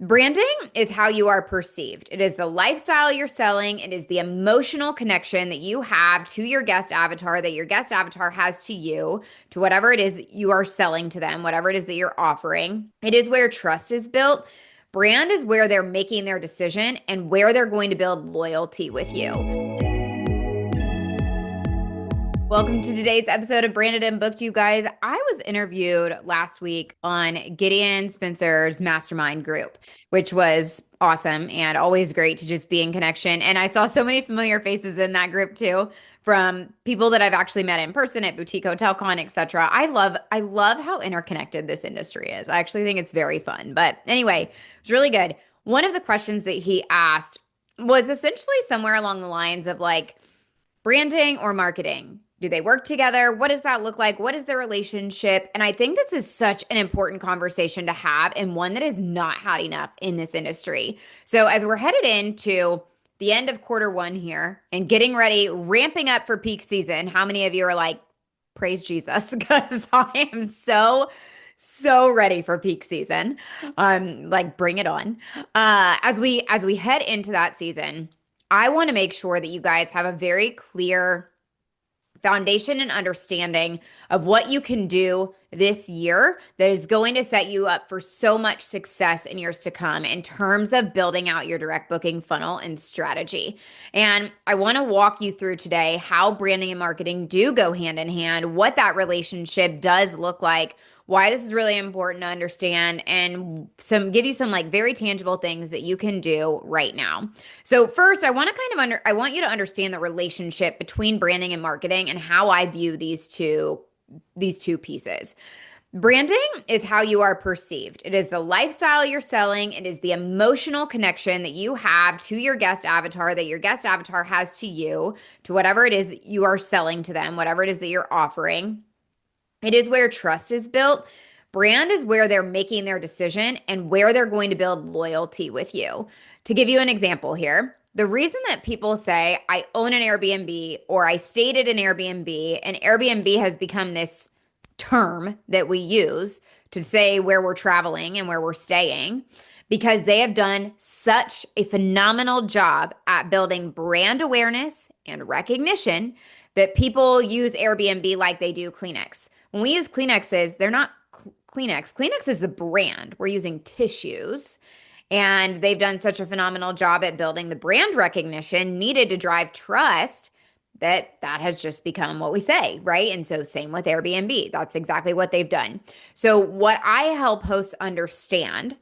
Branding is how you are perceived. It is the lifestyle you're selling. It is the emotional connection that you have to your guest avatar, that your guest avatar has to you, to whatever it is that you are selling to them, whatever it is that you're offering. It is where trust is built. Brand is where they're making their decision and where they're going to build loyalty with you. Welcome to today's episode of Branded and Booked, you guys. I was interviewed last week on Gideon Spencer's mastermind group, which was awesome and always great to just be in connection. And I saw so many familiar faces in that group too, from people that I've actually met in person at Boutique Hotel Con, etc. I love how interconnected this industry is. I actually think it's very fun. But anyway, it's really good. One of the questions that he asked was essentially somewhere along the lines of like branding or marketing. Do they work together? What does that look like? What is their relationship? And I think this is such an important conversation to have and one that is not had enough in this industry. So as we're headed into the end of quarter 1 here and getting ready, ramping up for peak season, how many of you are like, praise Jesus? Because I am so ready for peak season. Like bring it on. As we head into that season, I want to make sure that you guys have a very clear foundation and understanding of what you can do this year that is going to set you up for so much success in years to come in terms of building out your direct booking funnel and strategy. And I want to walk you through today how branding and marketing do go hand in hand, what that relationship does look like, why this is really important to understand, and give you some like very tangible things that you can do right now. So first, I want you to understand the relationship between branding and marketing and how I view these two pieces. Branding is how you are perceived. It is the lifestyle you're selling. It is the emotional connection that you have to your guest avatar, that your guest avatar has to you, to whatever it is that you are selling to them, whatever it is that you're offering. It is where trust is built. Brand is where they're making their decision and where they're going to build loyalty with you. To give you an example here, the reason that people say, I own an Airbnb or I stayed at an Airbnb, and Airbnb has become this term that we use to say where we're traveling and where we're staying, because they have done such a phenomenal job at building brand awareness and recognition that people use Airbnb like they do Kleenex. When we use Kleenexes, they're not Kleenex. Kleenex is the brand. We're using tissues. And they've done such a phenomenal job at building the brand recognition needed to drive trust that has just become what we say, right? And so same with Airbnb. That's exactly what they've done. So what I help hosts understand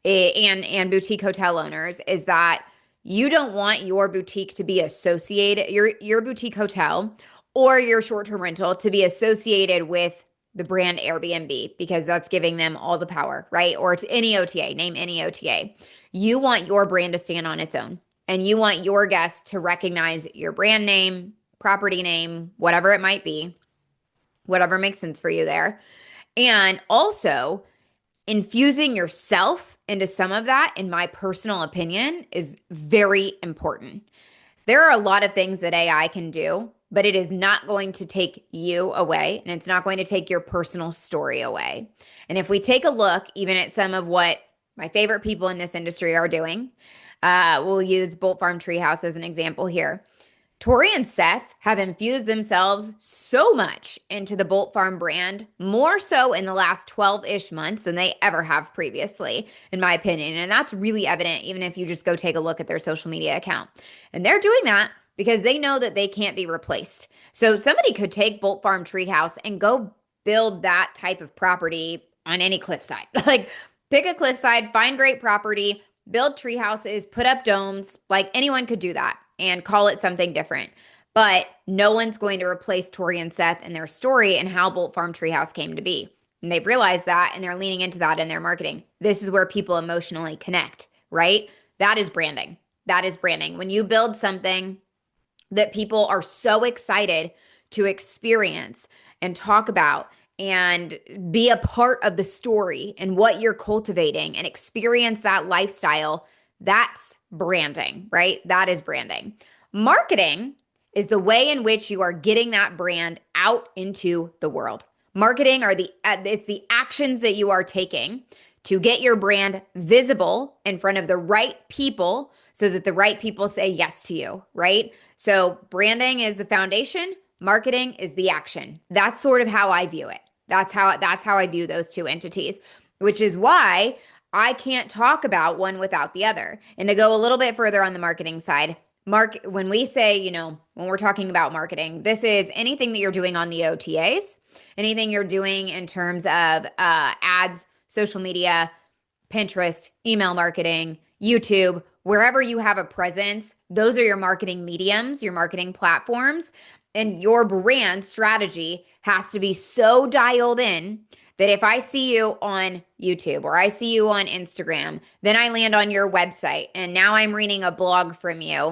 and boutique hotel owners is that you don't want your boutique to be associated, your boutique hotel or your short-term rental to be associated with the brand Airbnb, because that's giving them all the power, right? Or to any OTA, name any OTA. You want your brand to stand on its own, and you want your guests to recognize your brand name, property name, whatever it might be, whatever makes sense for you there. And also infusing yourself into some of that, in my personal opinion, is very important. There are a lot of things that AI can do, but it is not going to take you away, and it's not going to take your personal story away. And if we take a look even at some of what my favorite people in this industry are doing, we'll use Bolt Farm Treehouse as an example here. Tori and Seth have infused themselves so much into the Bolt Farm brand, more so in the last 12-ish months than they ever have previously, in my opinion. And that's really evident even if you just go take a look at their social media account. And they're doing that because they know that they can't be replaced. So somebody could take Bolt Farm Treehouse and go build that type of property on any cliffside. Like pick a cliffside, find great property, build tree houses, put up domes. Like anyone could do that and call it something different. But no one's going to replace Tori and Seth and their story and how Bolt Farm Treehouse came to be. And they've realized that, and they're leaning into that in their marketing. This is where people emotionally connect, right? That is branding. That is branding. When you build something that people are so excited to experience and talk about and be a part of the story and what you're cultivating and experience that lifestyle, that's branding, right? That is branding. Marketing is the way in which you are getting that brand out into the world. Marketing it's the actions that you are taking to get your brand visible in front of the right people so that the right people say yes to you, right? So branding is the foundation, marketing is the action. That's sort of how I view it. That's how I view those two entities, which is why I can't talk about one without the other. And to go a little bit further on the marketing side, when we say, when we're talking about marketing, this is anything that you're doing on the OTAs, anything you're doing in terms of ads, social media, Pinterest, email marketing, YouTube, wherever you have a presence, those are your marketing mediums, your marketing platforms, and your brand strategy has to be so dialed in that if I see you on YouTube or I see you on Instagram, then I land on your website and now I'm reading a blog from you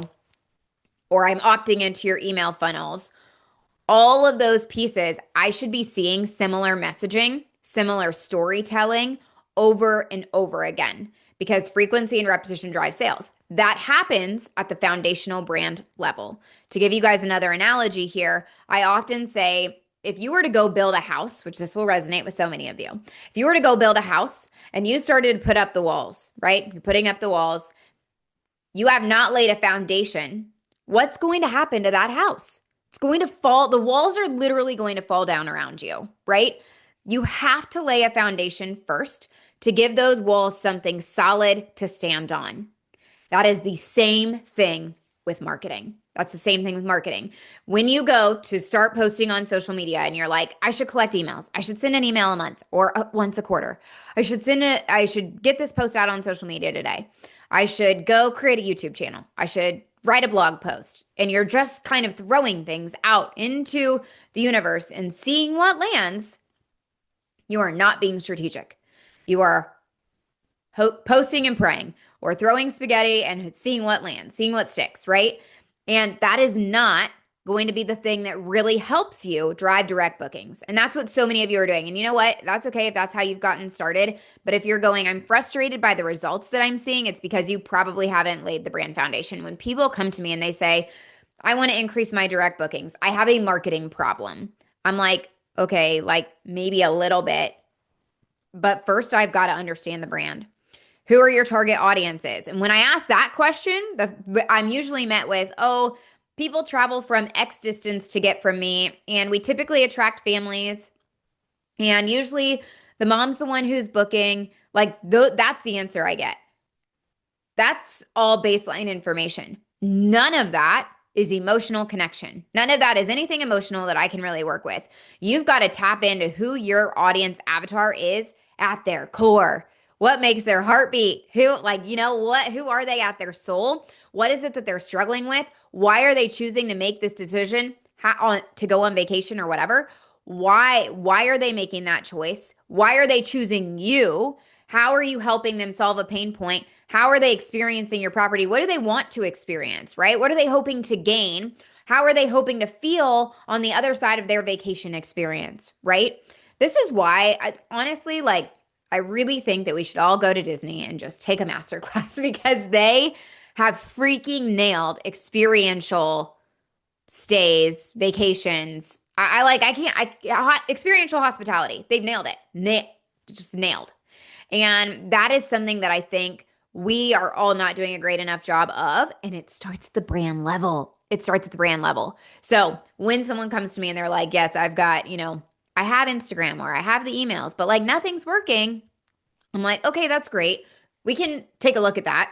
or I'm opting into your email funnels. All of those pieces, I should be seeing similar messaging, similar storytelling over and over again because frequency and repetition drive sales. That happens at the foundational brand level. To give you guys another analogy here, I often say, if you were to go build a house, which this will resonate with so many of you, if you were to go build a house and you started to put up the walls, right? You're putting up the walls, you have not laid a foundation. What's going to happen to that house? It's going to fall. The walls are literally going to fall down around you, right? You have to lay a foundation first to give those walls something solid to stand on. That is the same thing with marketing. That's the same thing with marketing. When you go to start posting on social media and you're like, I should collect emails. I should send an email a month or once a quarter. I should get this post out on social media today. I should go create a YouTube channel. I should write a blog post. And you're just kind of throwing things out into the universe and seeing what lands. You are not being strategic. You are posting and praying or throwing spaghetti and seeing what lands, seeing what sticks, right? And that is not going to be the thing that really helps you drive direct bookings. And that's what so many of you are doing. And you know what? That's okay if that's how you've gotten started. But if you're going, I'm frustrated by the results that I'm seeing, it's because you probably haven't laid the brand foundation. When people come to me and they say, I want to increase my direct bookings, I have a marketing problem. I'm like, okay, like maybe a little bit. But first, I've got to understand the brand. Who are your target audiences? And when I ask that question, I'm usually met with, oh, people travel from X distance to get from me. And we typically attract families. And usually the mom's the one who's booking. Like that's the answer I get. That's all baseline information. None of that is emotional connection. None of that is anything emotional that I can really work with. You've got to tap into who your audience avatar is at their core. What makes their heart beat? Who are they at their soul? What is it that they're struggling with? Why are they choosing to make this decision to go on vacation or whatever? Why are they making that choice? Why are they choosing you? How are you helping them solve a pain point? How are they experiencing your property? What do they want to experience, right? What are they hoping to gain? How are they hoping to feel on the other side of their vacation experience, right? This is why, I really think that we should all go to Disney and just take a master class because they have freaking nailed experiential stays, vacations. Experiential hospitality. They've nailed it. Just nailed. And that is something that I think we are all not doing a great enough job of. And it starts at the brand level. So when someone comes to me and they're like, yes, I've got, I have Instagram or I have the emails, but like nothing's working. I'm like, okay, that's great. We can take a look at that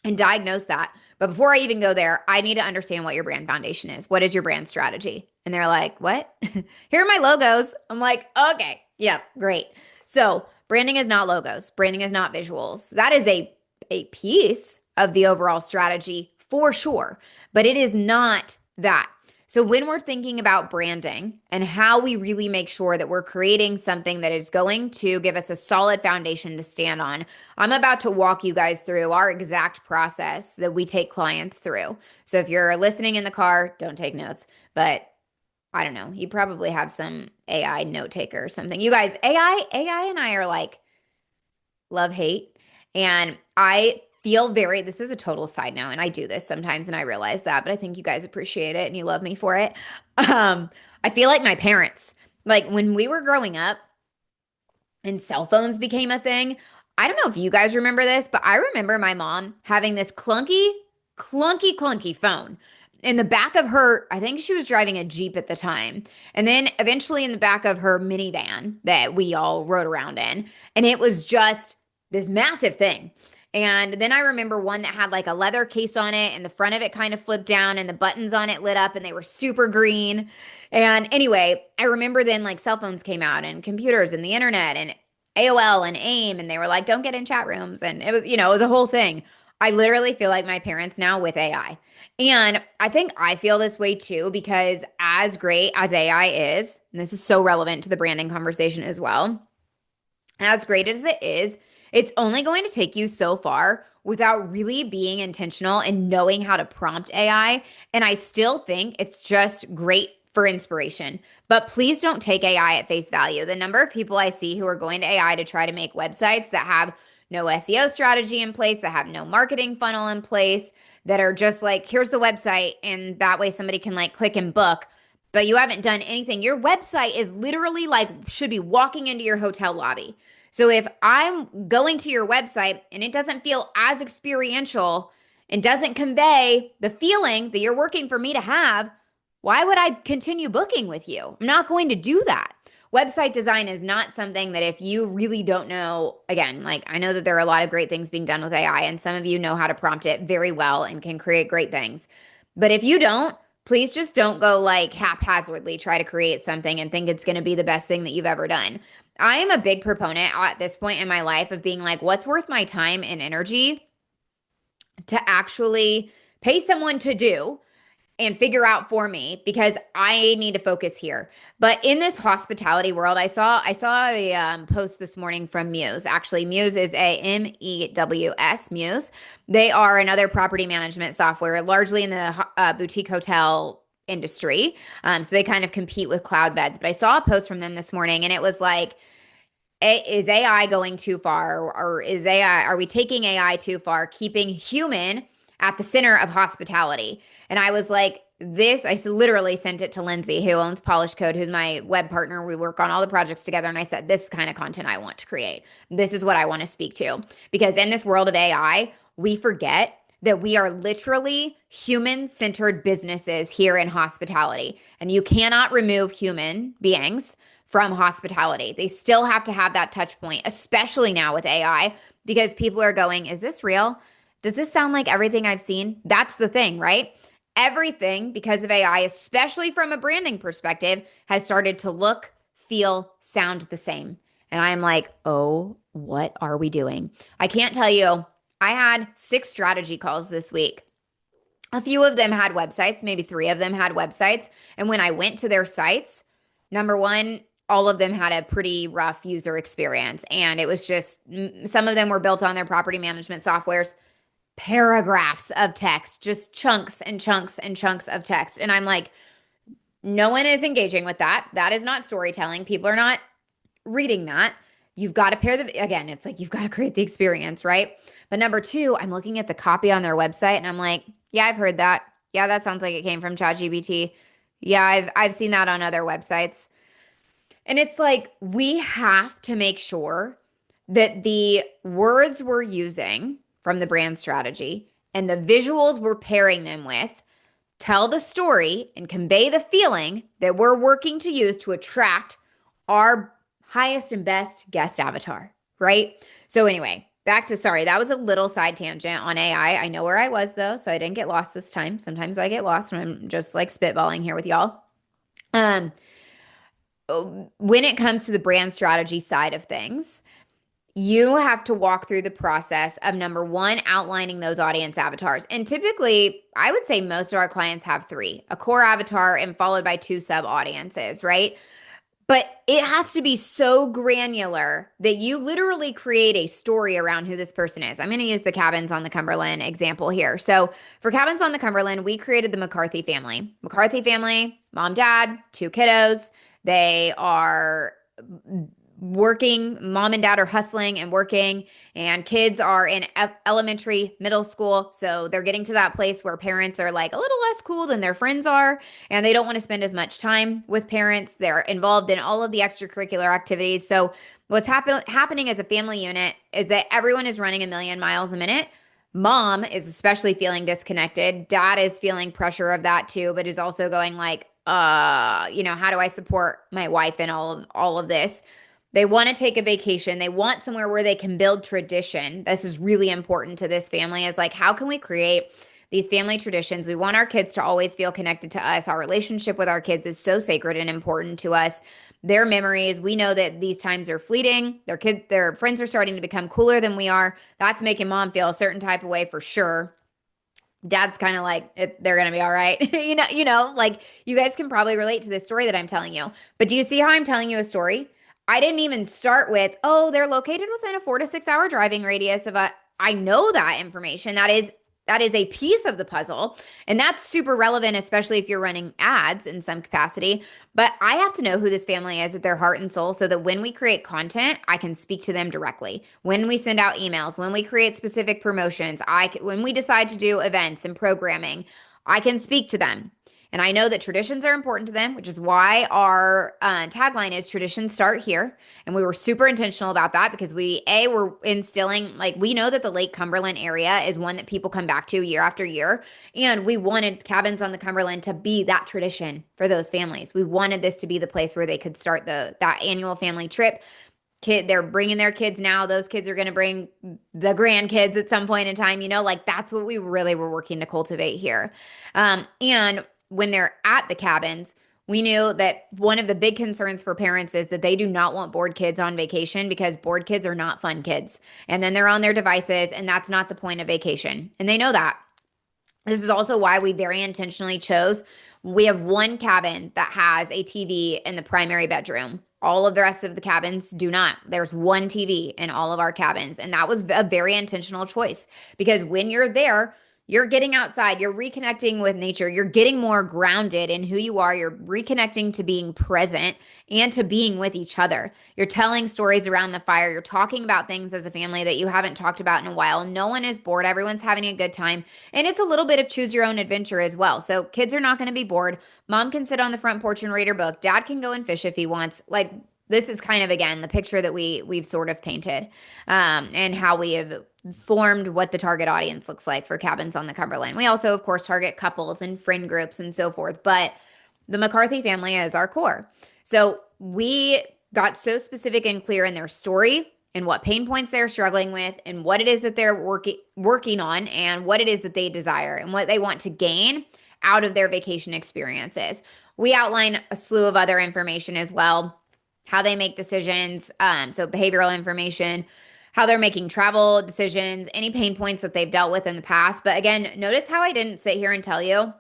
and diagnose that. But before I even go there, I need to understand what your brand foundation is. What is your brand strategy? And they're like, what? Here are my logos. I'm like, okay, yeah, great. So branding is not logos. Branding is not visuals. That is a piece of the overall strategy for sure, but it is not that. So when we're thinking about branding and how we really make sure that we're creating something that is going to give us a solid foundation to stand on, I'm about to walk you guys through our exact process that we take clients through. So if you're listening in the car, don't take notes, but I don't know, you probably have some AI note taker or something. You guys, AI and I are like love, hate. And I feel this is a total side note, and I do this sometimes and I realize that, but I think you guys appreciate it and you love me for it. I feel like my parents, like when we were growing up and cell phones became a thing, I don't know if you guys remember this, but I remember my mom having this clunky phone in the back of her. I think she was driving a Jeep at the time. And then eventually in the back of her minivan that we all rode around in. And it was just this massive thing. And then I remember one that had like a leather case on it and the front of it kind of flipped down and the buttons on it lit up and they were super green. And anyway, I remember then like cell phones came out and computers and the internet and AOL and AIM and they were like, don't get in chat rooms. And it was, it was a whole thing. I literally feel like my parents now with AI. And I think I feel this way too, because as great as AI is, and this is so relevant to the branding conversation as well, as great as it is, it's only going to take you so far without really being intentional and knowing how to prompt AI. And I still think it's just great for inspiration. But please don't take AI at face value. The number of people I see who are going to AI to try to make websites that have no SEO strategy in place, that have no marketing funnel in place, that are just like, here's the website, and that way somebody can like click and book, but you haven't done anything. Your website is literally like, should be walking into your hotel lobby. So if I'm going to your website and it doesn't feel as experiential and doesn't convey the feeling that you're working for me to have, why would I continue booking with you? I'm not going to do that. Website design is not something that if you really don't know, again, like I know that there are a lot of great things being done with AI and some of you know how to prompt it very well and can create great things. But if you don't, please just don't go like haphazardly try to create something and think it's going to be the best thing that you've ever done. I am a big proponent at this point in my life of being like, what's worth my time and energy to actually pay someone to do and figure out for me, because I need to focus here. But in this hospitality world, I saw a post this morning from Muse. Actually, Muse is AMEWS, Muse. They are another property management software, largely in the boutique hotel industry. So they kind of compete with Cloudbeds. But I saw a post from them this morning, and it was like, is AI going too far, or are we taking AI too far, keeping human at the center of hospitality? And I was like, I literally sent it to Lindsay, who owns Polish Code, who's my web partner. We work on all the projects together. And I said, this kind of content I want to create. This is what I want to speak to. Because in this world of AI, we forget that we are literally human-centered businesses here in hospitality. And you cannot remove human beings from hospitality. They still have to have that touch point, especially now with AI, because people are going, is this real? Does this sound like everything I've seen? That's the thing, right? Everything, because of AI, especially from a branding perspective, has started to look, feel, sound the same. And I'm like, oh, what are we doing? I can't tell you. I had 6 strategy calls this week. A few of them had websites, maybe 3 of them had websites. And when I went to their sites, number one, all of them had a pretty rough user experience. And it was just, some of them were built on their property management softwares. Paragraphs of text, just chunks and chunks and chunks of text. And I'm like, no one is engaging with that. That is not storytelling. People are not reading that. You've got to again, it's like, you've got to create the experience, right? But number 2, I'm looking at the copy on their website and I'm like, yeah, I've heard that. Yeah, that sounds like it came from ChatGPT. Yeah, I've seen that on other websites. And it's like, we have to make sure that the words we're using from the brand strategy and the visuals we're pairing them with tell the story and convey the feeling that we're working to use to attract our highest and best guest avatar, right? So anyway, sorry, that was a little side tangent on AI. I know where I was though, so I didn't get lost this time. Sometimes I get lost when I'm just like spitballing here with y'all. When it comes to the brand strategy side of things, you have to walk through the process of number 1, outlining those audience avatars. And typically, I would say most of our clients have 3, a core avatar and followed by 2 sub audiences, right? But it has to be so granular that you literally create a story around who this person is. I'm going to use the Cabins on the Cumberland example here. So for Cabins on the Cumberland, we created the McCarthy family. McCarthy family, mom, dad, 2 kiddos. They are working, mom and dad are hustling and working, and kids are in elementary, middle school. So they're getting to that place where parents are like a little less cool than their friends are, and they don't want to spend as much time with parents. They're involved in all of the extracurricular activities. So what's happening as a family unit is that everyone is running a million miles a minute. Mom is especially feeling disconnected. Dad is feeling pressure of that too, but is also going like, how do I support my wife in all of this? They want to take a vacation. They want somewhere where they can build tradition. This is really important to this family, is like, how can we create these family traditions? We want our kids to always feel connected to us. Our relationship with our kids is so sacred and important to us. Their memories, we know that these times are fleeting. Their friends are starting to become cooler than we are. That's making mom feel a certain type of way for sure. Dad's kind of like, they're going to be all right. Like you guys can probably relate to this story that I'm telling you. But do you see how I'm telling you a story? I didn't even start with, oh, they're located within a 4 to 6 hour driving radius of a, I know that information. That is a piece of the puzzle. And that's super relevant, especially if you're running ads in some capacity. But I have to know who this family is at their heart and soul so that when we create content, I can speak to them directly. When we send out emails, when we create specific promotions, when we decide to do events and programming, I can speak to them. And I know that traditions are important to them, which is why our tagline is traditions start here. And we were super intentional about that because we're instilling, like, we know that the Lake Cumberland area is one that people come back to year after year. And we wanted Cabins on the Cumberland to be that tradition for those families. We wanted this to be the place where they could start that annual family trip. They're bringing their kids now. Those kids are going to bring the grandkids at some point in time. Like that's what we really were working to cultivate here. And when they're at the cabins, we knew that one of the big concerns for parents is that they do not want bored kids on vacation because bored kids are not fun kids. And then they're on their devices, and that's not the point of vacation. And they know that. This is also why we very intentionally we have one cabin that has a TV in the primary bedroom. All of the rest of the cabins do not. There's one TV in all of our cabins. And that was a very intentional choice because when you're there, you're getting outside, you're reconnecting with nature, you're getting more grounded in who you are, you're reconnecting to being present and to being with each other. You're telling stories around the fire, you're talking about things as a family that you haven't talked about in a while. No one is bored, everyone's having a good time. And it's a little bit of choose your own adventure as well. So kids are not going to be bored. Mom can sit on the front porch and read her book. Dad can go and fish if he wants. Like, this is kind of, again, the picture that we've sort of painted, and how we have formed what the target audience looks like for Cabins on the Cumberland. We also, of course, target couples and friend groups and so forth, but the McCarthy family is our core. So we got so specific and clear in their story and what pain points they're struggling with and what it is that they're working on and what it is that they desire and what they want to gain out of their vacation experiences. We outline a slew of other information as well, how they make decisions, so behavioral information, how they're making travel decisions, any pain points that they've dealt with in the past. But again, notice how I didn't sit here and tell you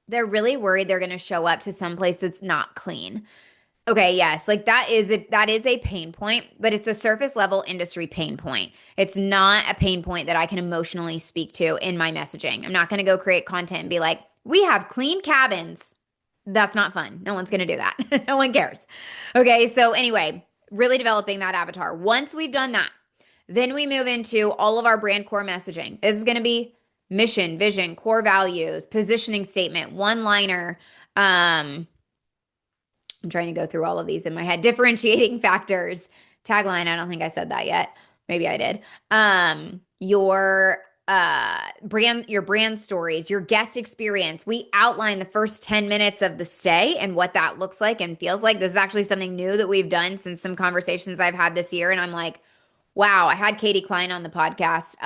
they're really worried they're going to show up to some place that's not clean. Okay, yes, like that is a pain point, but it's a surface level industry pain point. It's not a pain point that I can emotionally speak to in my messaging. I'm not going to go create content and be like, we have clean cabins. That's not fun. No one's going to do that. No one cares. Okay, so anyway, really developing that avatar. Once we've done that, then we move into all of our brand core messaging. This is going to be mission, vision, core values, positioning statement, one-liner. I'm trying to go through all of these in my head. Differentiating factors, tagline. I don't think I said that yet. Maybe I did. Your brand stories, your guest experience. We outline the first 10 minutes of the stay and what that looks like and feels like. This is actually something new that we've done since some conversations I've had this year. And I'm like, wow, I had Katie Klein on the podcast.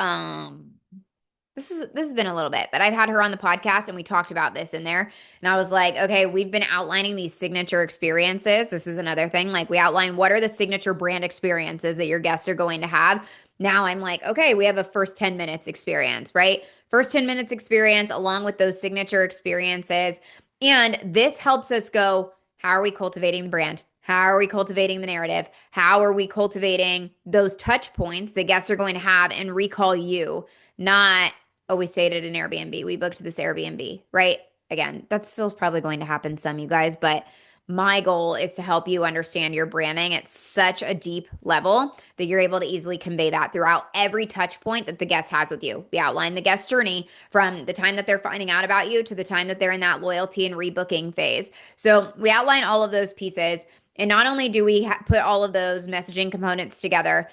This has been a little bit, but I've had her on the podcast and we talked about this in there. And I was like, okay, we've been outlining these signature experiences. This is another thing. Like we outline what are the signature brand experiences that your guests are going to have. Now I'm like, okay, we have a first 10 minutes experience, right? First 10 minutes experience along with those signature experiences. And this helps us go, how are we cultivating the brand? How are we cultivating the narrative? How are we cultivating those touch points that guests are going to have and recall you, not, oh, we stayed at an Airbnb. We booked this Airbnb, right? Again, that still is probably going to happen some, you guys, but My goal is to help you understand your branding at such a deep level that you're able to easily convey that throughout every touch point that the guest has with you. We outline the guest journey from the time that they're finding out about you to the time that they're in that loyalty and rebooking phase. So we outline all of those pieces. And not only do we put all of those messaging components together,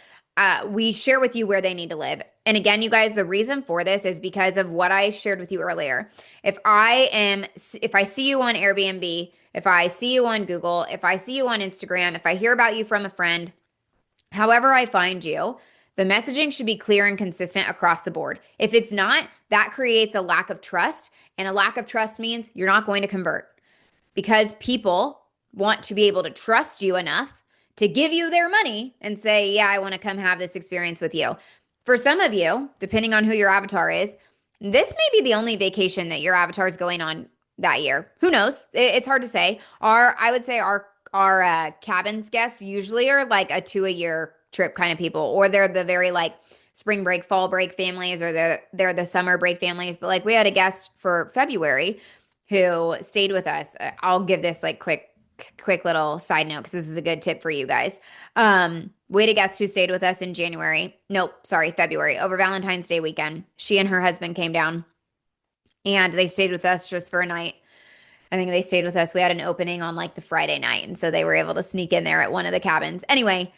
we share with you where they need to live. And again, you guys, the reason for this is because of what I shared with you earlier. If I see you on Airbnb, if I see you on Google, if I see you on Instagram, if I hear about you from a friend, however I find you, the messaging should be clear and consistent across the board. If it's not, that creates a lack of trust, and a lack of trust means you're not going to convert because people want to be able to trust you enough to give you their money and say, yeah, I want to come have this experience with you. For some of you, depending on who your avatar is, this may be the only vacation that your avatar is going on that year. Who knows? It's hard to say. I would say our cabins guests usually are like a 2 a year trip kind of people, or they're the very like spring break, fall break families, or they're the summer break families. But like we had a guest for February who stayed with us. I'll give this like quick little side note because this is a good tip for you guys. We had a guest who stayed with us in February, over Valentine's Day weekend. She and her husband came down and they stayed with us just for a night. I think they stayed with us. We had an opening on like the Friday night, and so they were able to sneak in there at one of the cabins. Anyway,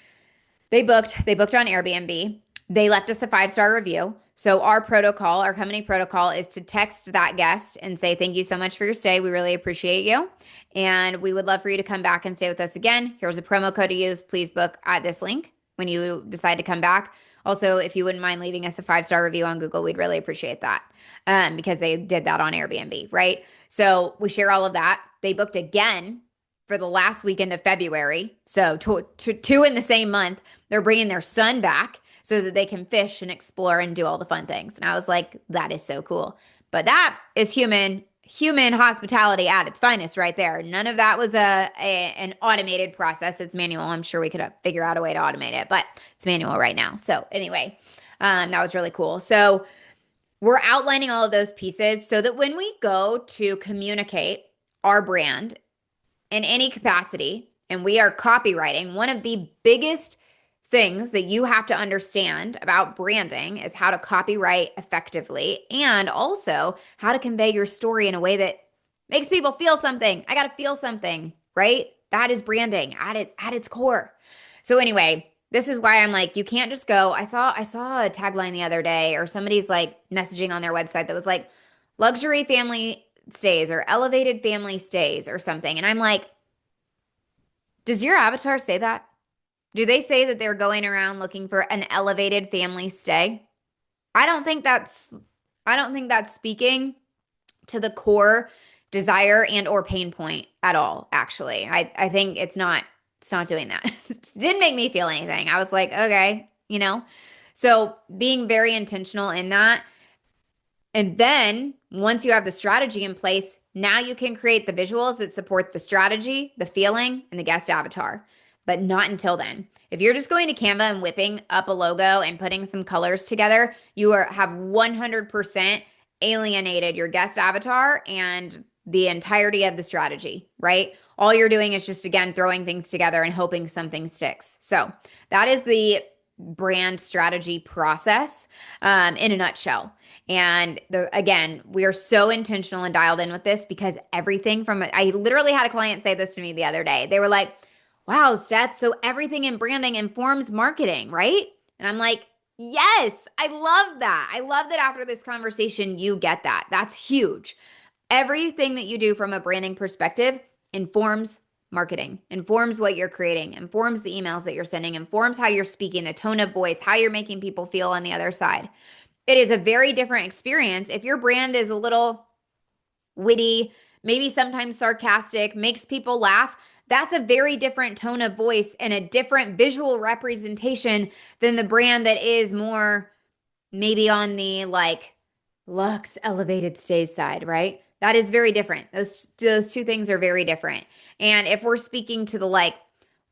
they booked on Airbnb. They left us a 5-star review. So our company protocol is to text that guest and say, thank you so much for your stay. We really appreciate you. And we would love for you to come back and stay with us again. Here's a promo code to use. Please book at this link when you decide to come back. Also, if you wouldn't mind leaving us a 5-star review on Google, we'd really appreciate that because they did that on Airbnb, right? So we share all of that. They booked again for the last weekend of February. So two in the same month. They're bringing their son back so that they can fish and explore and do all the fun things. And I was like, that is so cool. But that is human hospitality at its finest right there. None of that was an automated process. It's manual. I'm sure we could figure out a way to automate it, but it's manual right now. So anyway, that was really cool. So we're outlining all of those pieces so that when we go to communicate our brand in any capacity and we are copywriting, one of the biggest things that you have to understand about branding is how to copyright effectively and also how to convey your story in a way that makes people feel something. I got to feel something, right? That is branding at its core. So anyway, this is why I'm like, you can't just go. I saw a tagline the other day, or somebody's like messaging on their website that was like luxury family stays or elevated family stays or something. And I'm like, does your avatar say that? Do they say that they're going around looking for an elevated family stay? I don't think that's speaking to the core desire and or pain point at all, actually. I think it's not doing that. It didn't make me feel anything. I was like, okay, you know? So being very intentional in that. And then once you have the strategy in place, now you can create the visuals that support the strategy, the feeling, and the guest avatar. But not until then. If you're just going to Canva and whipping up a logo and putting some colors together, you have 100% alienated your guest avatar and the entirety of the strategy, right? All you're doing is just, again, throwing things together and hoping something sticks. So that is the brand strategy process in a nutshell. And again, we are so intentional and dialed in with this because I literally had a client say this to me the other day. They were like, wow, Steph, so everything in branding informs marketing, right? And I'm like, yes, I love that. I love that after this conversation, you get that. That's huge. Everything that you do from a branding perspective informs marketing, informs what you're creating, informs the emails that you're sending, informs how you're speaking, the tone of voice, how you're making people feel on the other side. It is a very different experience if your brand is a little witty, maybe sometimes sarcastic, makes people laugh. That's a very different tone of voice and a different visual representation than the brand that is more maybe on the like luxe elevated stays side, right? That is very different. Those two things are very different. And if we're speaking to the like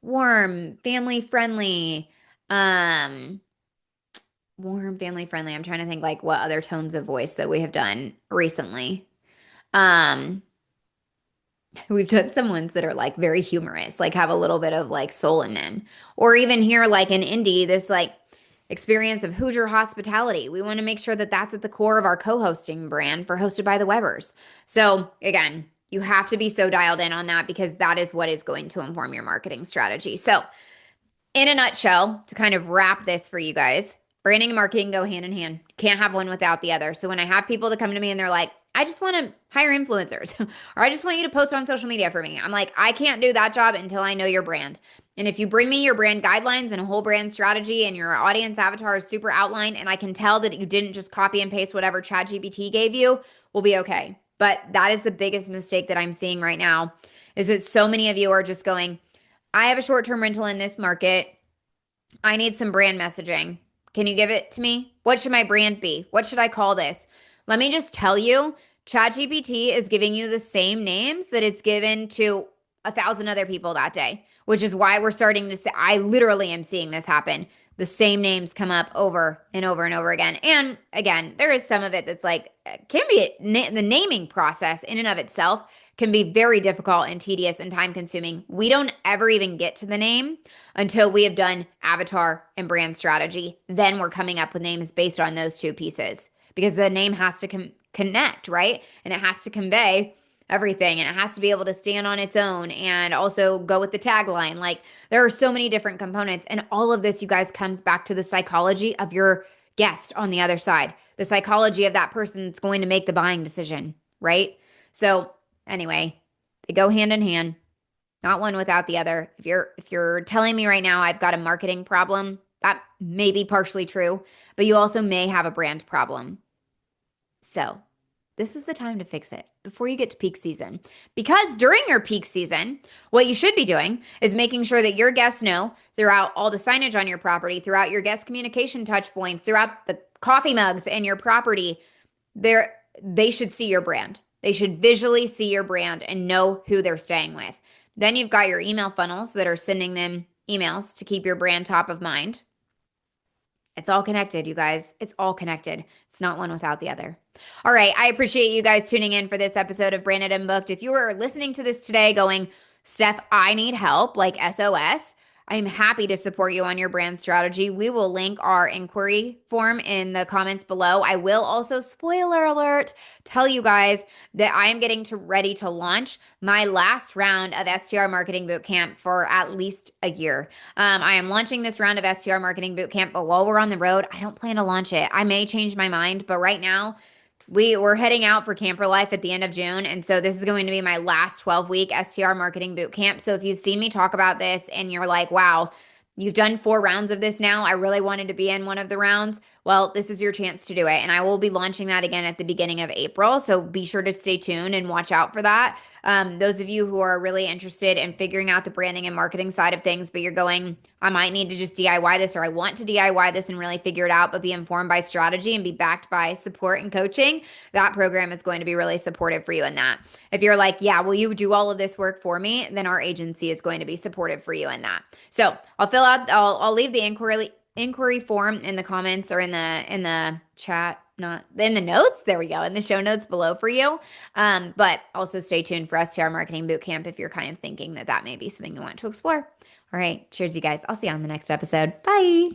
warm, family friendly, I'm trying to think like what other tones of voice that we have done recently. We've done some ones that are like very humorous, like have a little bit of like soul in them. Or even here, like in Indy, this like experience of Hoosier hospitality. We want to make sure that that's at the core of our co-hosting brand for Hosted by the Webbers. So again, you have to be so dialed in on that because that is what is going to inform your marketing strategy. So in a nutshell, to kind of wrap this for you guys, branding and marketing go hand in hand. Can't have one without the other. So when I have people that come to me and they're like, I just want to hire influencers or I just want you to post on social media for me. I'm like, I can't do that job until I know your brand. And if you bring me your brand guidelines and a whole brand strategy and your audience avatar is super outlined and I can tell that you didn't just copy and paste whatever ChatGPT gave you, we'll be okay. But that is the biggest mistake that I'm seeing right now is that so many of you are just going, I have a short-term rental in this market. I need some brand messaging. Can you give it to me? What should my brand be? What should I call this? Let me just tell you, ChatGPT is giving you the same names that it's given to 1,000 other people that day, which is why we're starting to say, I literally am seeing this happen. The same names come up over and over and over again. And again, there is some of it that's like, can be the naming process in and of itself can be very difficult and tedious and time consuming. We don't ever even get to the name until we have done avatar and brand strategy. Then we're coming up with names based on those two pieces because the name has to connect, right? And it has to convey everything and it has to be able to stand on its own and also go with the tagline. Like there are so many different components and all of this, you guys, comes back to the psychology of your guest on the other side, the psychology of that person that's going to make the buying decision, right? So anyway, they go hand in hand, not one without the other. If you're telling me right now I've got a marketing problem, that may be partially true, but you also may have a brand problem. So this is the time to fix it before you get to peak season. Because during your peak season, what you should be doing is making sure that your guests know throughout all the signage on your property, throughout your guest communication touch points, throughout the coffee mugs in your property, they should see your brand. They should visually see your brand and know who they're staying with. Then you've got your email funnels that are sending them emails to keep your brand top of mind. It's all connected, you guys. It's all connected. It's not one without the other. All right. I appreciate you guys tuning in for this episode of Branded and Booked. If you were listening to this today going, Steph, I need help, like SOS, I'm happy to support you on your brand strategy. We will link our inquiry form in the comments below. I will also, spoiler alert, tell you guys that I am getting ready to launch my last round of STR Marketing Bootcamp for at least a year. I am launching this round of STR Marketing Bootcamp, but while we're on the road, I don't plan to launch it. I may change my mind, but right now, we're heading out for camper life at the end of June. And so this is going to be my last 12-week STR marketing boot camp. So if you've seen me talk about this and you're like, wow, you've done 4 rounds of this now, I really wanted to be in one of the rounds. Well, this is your chance to do it. And I will be launching that again at the beginning of April. So be sure to stay tuned and watch out for that. Those of you who are really interested in figuring out the branding and marketing side of things, but you're going, I might need to just DIY this, or I want to DIY this and really figure it out, but be informed by strategy and be backed by support and coaching, that program is going to be really supportive for you in that. If you're like, yeah, will you do all of this work for me? Then our agency is going to be supportive for you in that. So I'll leave the inquiry form in the comments or in the chat, not in the notes. There we go. In the show notes below for you. But also stay tuned for STR Marketing Bootcamp if you're kind of thinking that may be something you want to explore. All right. Cheers, you guys. I'll see you on the next episode. Bye.